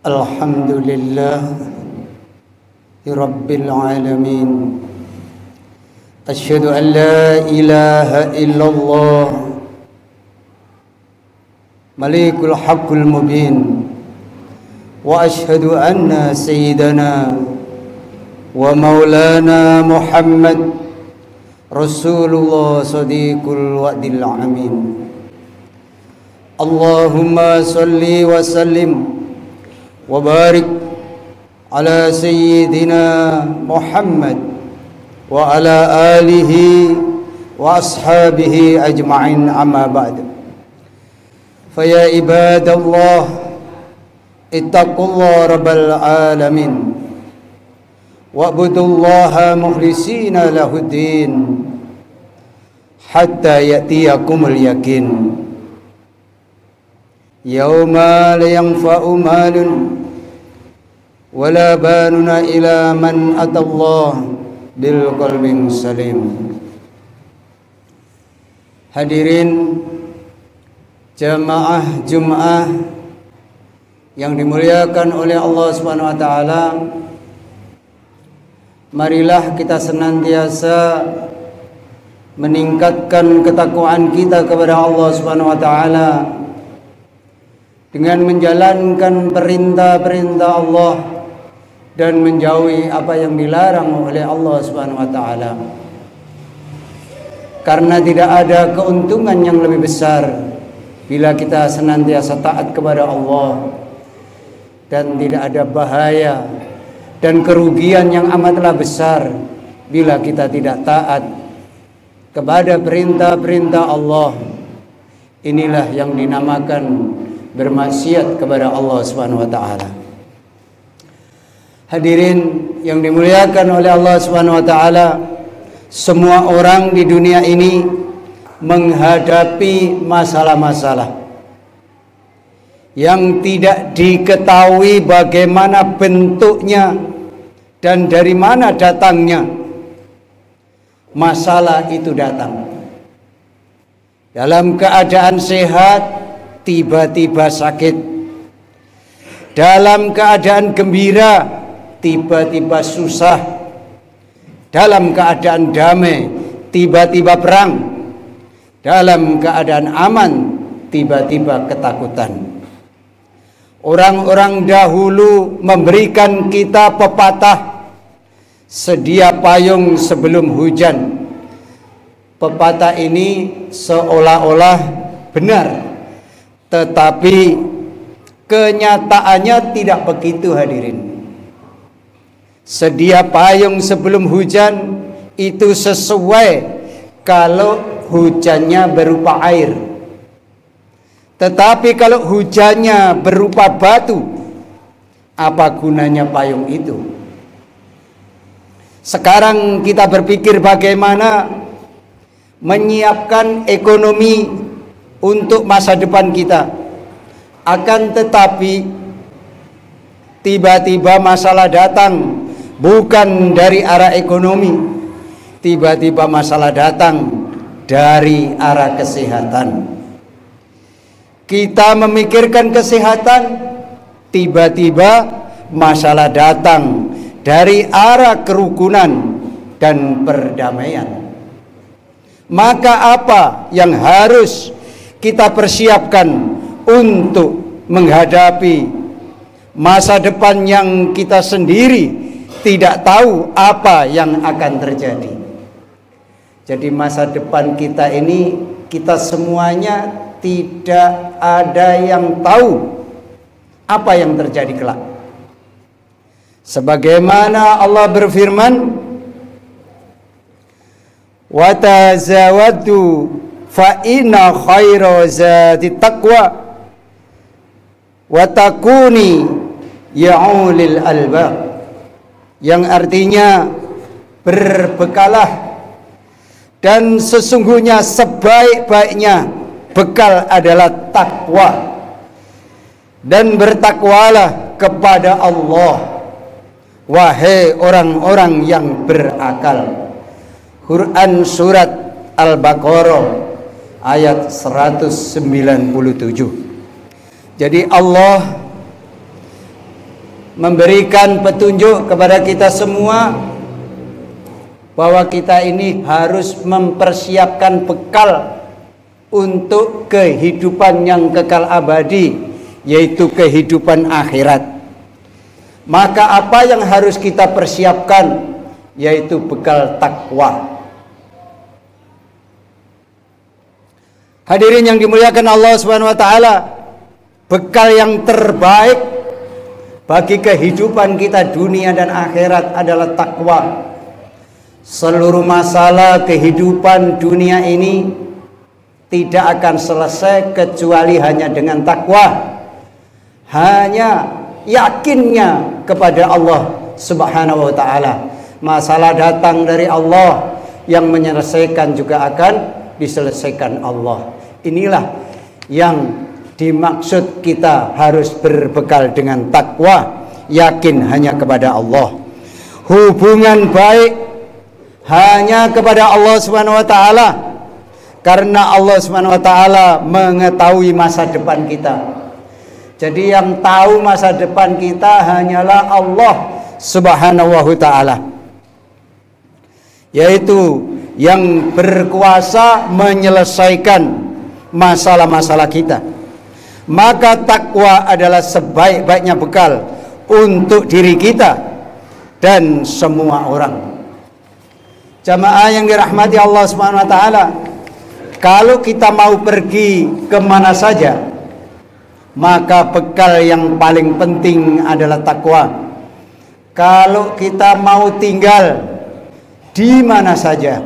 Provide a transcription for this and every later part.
Alhamdulillah Rabbil alamin. Asyhadu an la ilaha illallah Malikul haqqul mubin. Wa asyhadu anna sayyidana wa maulana Muhammad Rasulullah sadiqul wa'dil amin. Allahumma salli wa sallim wa barik ala sayyidina Muhammad wa ala alihi wa ashabihi ajma'in, amma ba'd. Faya ibadallah ittaqullah rabbal alamin wa'budullaha mukhlisina lahuddin hatta ya'tiyakumul yakin. Yauma la yanfa'u malun wala banuna ila man atallah bil qalbin salim. Hadirin jamaah Jumat yang dimuliakan oleh Allah Subhanahu wa taala, marilah kita senantiasa meningkatkan ketakwaan kita kepada Allah Subhanahu wa taala dengan menjalankan perintah-perintah Allah dan menjauhi apa yang dilarang oleh Allah Subhanahu wa taala. Karena tidak ada keuntungan yang lebih besar bila kita senantiasa taat kepada Allah, dan tidak ada bahaya dan kerugian yang amatlah besar bila kita tidak taat kepada perintah-perintah Allah. Inilah yang dinamakan bermaksiat kepada Allah Subhanahu wa taala. Hadirin yang dimuliakan oleh Allah Subhanahu wa taala, semua orang di dunia ini menghadapi masalah-masalah yang tidak diketahui bagaimana bentuknya dan dari mana datangnya. Masalah itu datang dalam keadaan sehat, tiba-tiba sakit. Dalam keadaan gembira, tiba-tiba susah. Dalam keadaan damai, tiba-tiba perang. Dalam keadaan aman, tiba-tiba ketakutan. Orang-orang dahulu memberikan kita pepatah, sedia payung sebelum hujan. Pepatah ini seolah-olah benar, tetapi kenyataannya tidak begitu, hadirin. Sedia payung sebelum hujan itu sesuai kalau hujannya berupa air. Tetapi kalau hujannya berupa batu, apa gunanya payung itu? Sekarang kita berpikir bagaimana menyiapkan ekonomi untuk masa depan kita. Akan tetapi tiba-tiba masalah datang, bukan dari arah ekonomi. Tiba-tiba masalah datang dari arah kesehatan. Kita memikirkan kesehatan, tiba-tiba masalah datang dari arah kerukunan dan perdamaian. Maka apa yang harus kita persiapkan untuk menghadapi masa depan yang kita sendiri tidak tahu apa yang akan terjadi? Jadi masa depan kita ini, kita semuanya tidak ada yang tahu apa yang terjadi kelak. Sebagaimana Allah berfirman, wa tazawwadu fa inna khaira zati taqwa wa takuni ya'ulil albab, yang artinya berbekalah, dan sesungguhnya sebaik-baiknya bekal adalah takwa, dan bertakwalah kepada Allah, wahai orang-orang yang berakal. Quran surat Al-Baqarah ayat 197. Jadi Allah memberikan petunjuk kepada kita semua bahwa kita ini harus mempersiapkan bekal untuk kehidupan yang kekal abadi, yaitu kehidupan akhirat. Maka apa yang harus kita persiapkan, yaitu bekal takwa. Hadirin yang dimuliakan Allah Subhanahu wa taala, bekal yang terbaik bagi kehidupan kita dunia dan akhirat adalah takwa. Seluruh masalah kehidupan dunia ini tidak akan selesai kecuali hanya dengan takwa. Hanya yakinnya kepada Allah Subhanahu wa taala. Masalah datang dari Allah, yang menyelesaikan juga akan diselesaikan Allah. Inilah yang dimaksud kita harus berbekal dengan takwa, yakin hanya kepada Allah. Hubungan baik hanya kepada Allah Subhanahu wa taala, karena Allah Subhanahu wa taala mengetahui masa depan kita. Jadi yang tahu masa depan kita hanyalah Allah Subhanahu wa taala, yaitu yang berkuasa menyelesaikan masalah-masalah kita. Maka takwa adalah sebaik-baiknya bekal untuk diri kita dan semua orang. Jamaah yang dirahmati Allah Subhanahu wa taala, kalau kita mau pergi kemana saja, maka bekal yang paling penting adalah takwa. Kalau kita mau tinggal di mana saja,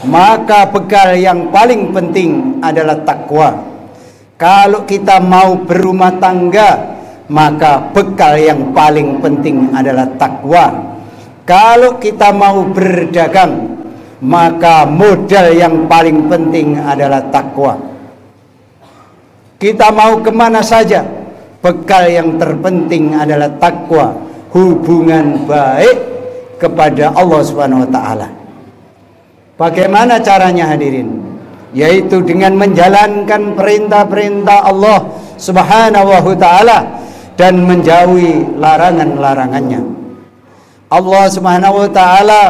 maka bekal yang paling penting adalah takwa. Kalau kita mau berumah tangga, maka bekal yang paling penting adalah takwa. Kalau kita mau berdagang, maka modal yang paling penting adalah takwa. Kita mau kemana saja, bekal yang terpenting adalah takwa, hubungan baik kepada Allah Subhanahu wa taala. Bagaimana caranya hadirin? Yaitu dengan menjalankan perintah-perintah Allah Subhanahu wa taala dan menjauhi larangan-larangannya. Allah Subhanahu wa taala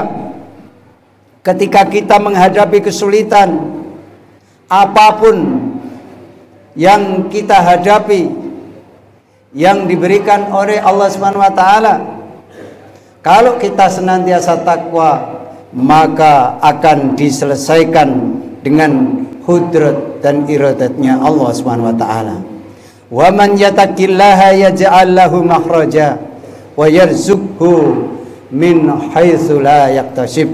ketika kita menghadapi kesulitan apapun yang kita hadapi, yang diberikan oleh Allah Subhanahu wa taala, kalau kita senantiasa takwa, maka akan diselesaikan dengan hudrat dan iradatnya Allah Subhanahu wa taala. Wa man yattaqillaha yaj'al lahu makhraja wa yarzuqhu min haitsu la yaktasib.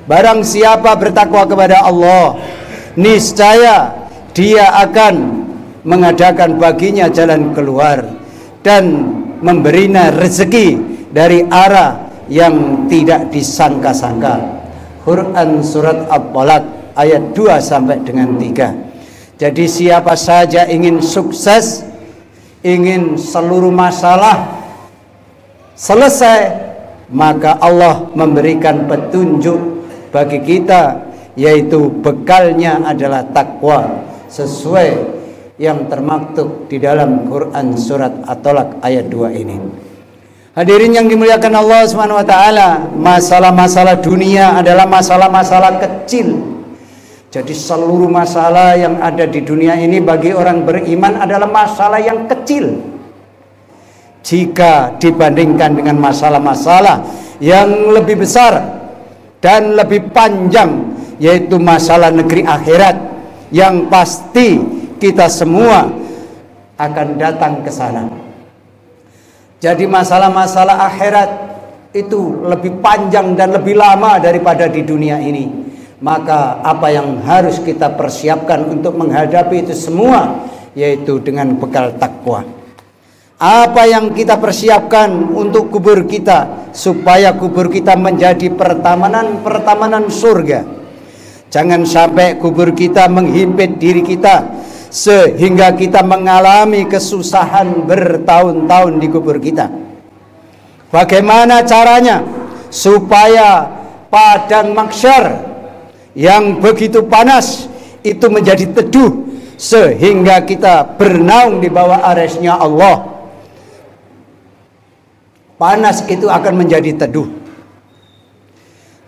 Barang siapa bertakwa kepada Allah, niscaya dia akan mengadakan baginya jalan keluar dan memberinya rezeki dari arah yang tidak disangka-sangka. Quran surat At-Talaq ayat 2 sampai dengan 3. Jadi siapa saja ingin sukses, ingin seluruh masalah selesai, maka Allah memberikan petunjuk bagi kita, yaitu bekalnya adalah takwa, sesuai yang termaktub di dalam Quran surat At-Talaq ayat 2 ini. Hadirin yang dimuliakan Allah Subhanahu wa taala, masalah-masalah dunia adalah masalah-masalah kecil. Jadi seluruh masalah yang ada di dunia ini bagi orang beriman adalah masalah yang kecil jika dibandingkan dengan masalah-masalah yang lebih besar dan lebih panjang, yaitu masalah negeri akhirat yang pasti kita semua akan datang ke sana. Jadi masalah-masalah akhirat itu lebih panjang dan lebih lama daripada di dunia ini. Maka apa yang harus kita persiapkan untuk menghadapi itu semua, yaitu dengan bekal takwa. Apa yang kita persiapkan untuk kubur kita, supaya kubur kita menjadi pertamanan surga. Jangan sampai kubur kita menghimpit diri kita sehingga kita mengalami kesusahan bertahun-tahun di kubur kita. Bagaimana caranya supaya padang mahsyar yang begitu panas itu menjadi teduh sehingga kita bernaung di bawah arsy-Nya Allah? panas itu akan menjadi teduh.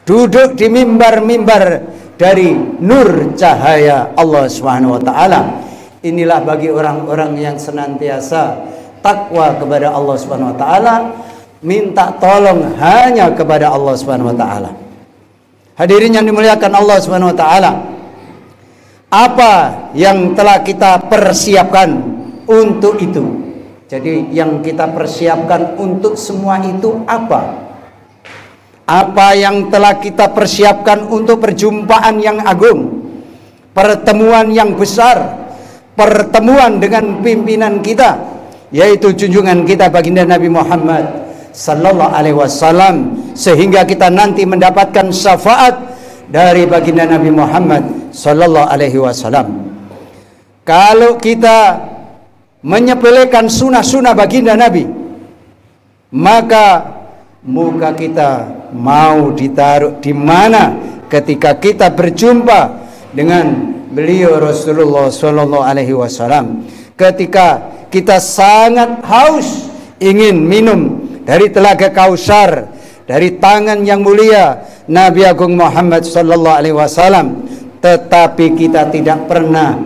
Duduk di mimbar-mimbar dari nur cahaya Allah Subhanahu wa taala. Inilah bagi orang-orang yang senantiasa takwa kepada Allah Subhanahu wa taala, minta tolong hanya kepada Allah Subhanahu wa taala. Hadirin yang dimuliakan Allah Subhanahu wa taala, apa yang telah kita persiapkan untuk itu? Jadi yang kita persiapkan untuk semua itu apa? Apa yang telah kita persiapkan untuk perjumpaan yang agung, pertemuan yang besar, pertemuan dengan pimpinan kita, yaitu junjungan kita baginda Nabi Muhammad sallallahu alaihi wasallam, sehingga kita nanti mendapatkan syafaat dari baginda Nabi Muhammad sallallahu alaihi wasallam. Kalau kita menyepelekan sunnah-sunnah baginda Nabi, maka muka kita mau ditaruh di mana ketika kita berjumpa dengan beliau Rasulullah sallallahu alaihi wasallam? Ketika kita sangat haus ingin minum dari telaga Kausar dari tangan yang mulia Nabi Agung Muhammad sallallahu alaihi wasallam, tetapi kita tidak pernah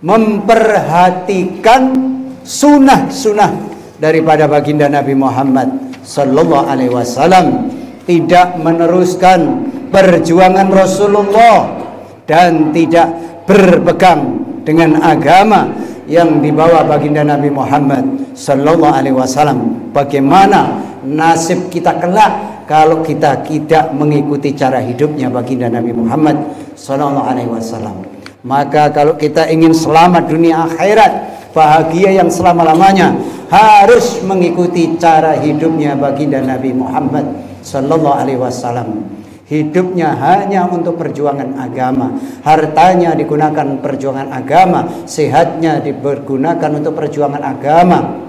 memperhatikan sunnah-sunnah daripada baginda Nabi Muhammad sallallahu alaihi wasallam, tidak meneruskan perjuangan Rasulullah dan tidak berpegang dengan agama yang dibawa baginda Nabi Muhammad sallallahu alaihi wasallam. Bagaimana nasib kita kelak kalau kita tidak mengikuti cara hidupnya baginda Nabi Muhammad sallallahu alaihi wasallam? Maka kalau kita ingin selamat dunia akhirat, bahagia yang selama-lamanya, harus mengikuti cara hidupnya baginda Nabi Muhammad sallallahu alaihi wasallam. Hidupnya hanya untuk perjuangan agama, hartanya digunakan perjuangan agama, sehatnya dipergunakan untuk perjuangan agama.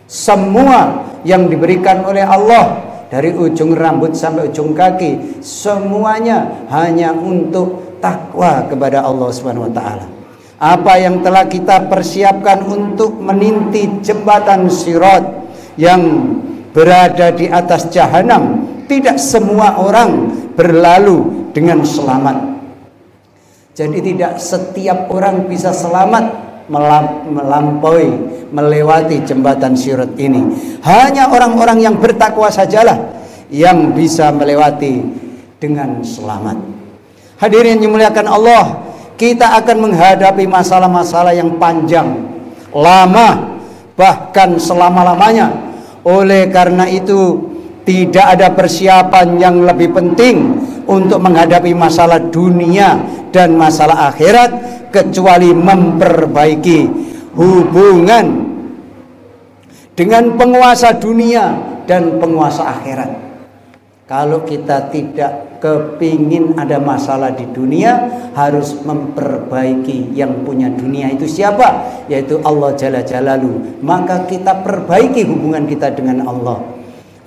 Semua yang diberikan oleh Allah dari ujung rambut sampai ujung kaki, semuanya hanya untuk takwa kepada Allah Subhanahu wa taala. Apa yang telah kita persiapkan untuk meninti jembatan Sirat yang berada di atas jahanam, tidak semua orang berlalu dengan selamat. Jadi tidak setiap orang bisa selamat melampaui, melewati jembatan Sirat ini. Hanya orang-orang yang bertakwa sajalah yang bisa melewati dengan selamat. Hadirin yang dimuliakan Allah, kita akan menghadapi masalah-masalah yang panjang, lama, bahkan selama-lamanya. Oleh karena itu, tidak ada persiapan yang lebih penting untuk menghadapi masalah dunia dan masalah akhirat kecuali memperbaiki hubungan dengan penguasa dunia dan penguasa akhirat. Kalau kita tidak kepingin ada masalah di dunia, harus memperbaiki yang punya dunia itu siapa? Yaitu Allah Jalla Jalaluhu. Maka kita perbaiki hubungan kita dengan Allah.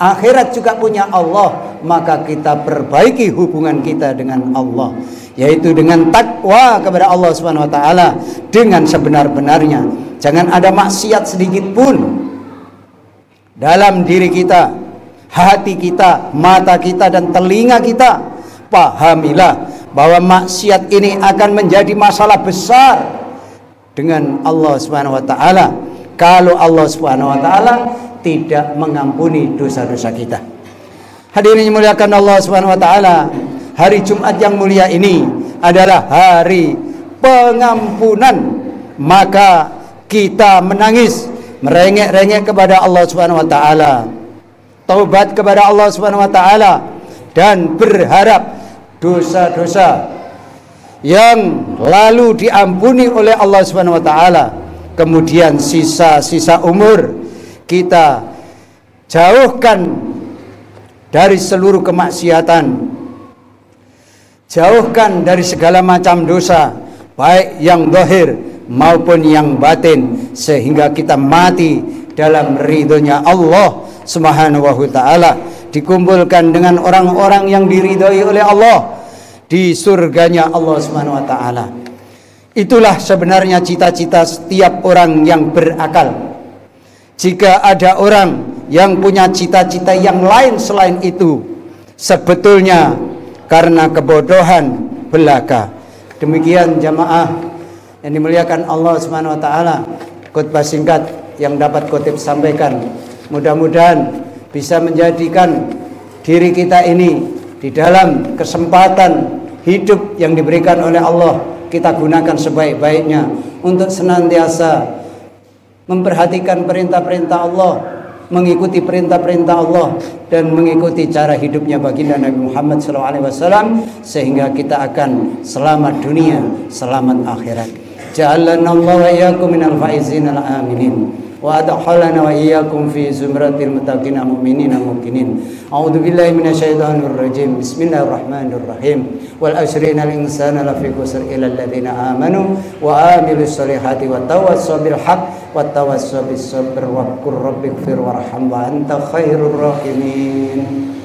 Akhirat juga punya Allah, maka kita perbaiki hubungan kita dengan Allah, yaitu dengan takwa kepada Allah Subhanahu wa taala dengan sebenar-benarnya. Jangan ada maksiat sedikit pun dalam diri kita, hati kita, mata kita dan telinga kita. Pahamilah bahwa maksiat ini akan menjadi masalah besar dengan Allah Subhanahu wa taala kalau Allah Subhanahu wa taala tidak mengampuni dosa-dosa kita. Hadirin yang dimuliakan Allah Subhanahu wa taala, hari Jumat yang mulia ini adalah hari pengampunan. Maka kita menangis, merengek-rengek kepada Allah Subhanahu wa taala, taubat kepada Allah Subhanahu wa taala, dan berharap dosa-dosa yang lalu diampuni oleh Allah Subhanahu wa taala. Kemudian sisa-sisa umur kita jauhkan dari seluruh kemaksiatan, jauhkan dari segala macam dosa, baik yang zahir maupun yang batin, sehingga kita mati dalam ridhonya Allah Subhanahu wa taala, dikumpulkan dengan orang-orang yang diridhoi oleh Allah di surganya Allah Subhanahu wa taala. Itulah sebenarnya cita-cita setiap orang yang berakal. Jika ada orang yang punya cita-cita yang lain selain itu, sebetulnya karena kebodohan belaka. Demikian jamaah yang dimuliakan Allah Subhanahu wa taala, khutbah singkat yang dapat khotib sampaikan. Mudah-mudahan bisa menjadikan diri kita ini di dalam kesempatan hidup yang diberikan oleh Allah, kita gunakan sebaik-baiknya untuk senantiasa memperhatikan perintah-perintah Allah, mengikuti perintah-perintah Allah, dan mengikuti cara hidupnya baginda Nabi Muhammad SAW, sehingga kita akan selamat dunia, selamat akhirat. Ja'alana Allah wa iyyakum minal faizin al-aminin, wa adkhalana wa iyyakum fi zumratil muttaqin mu'minin muqinin. A'udzu billahi minasyaitonir rajim. Bismillahirrahmanirrahim. Wal asri innal insana lafi khusr illa alladziina amanu wa amilus solihati wa tawassaw bil haqq wa tawassaw bis sabr wa qur rabbighfir warham wa anta khairur rahimin.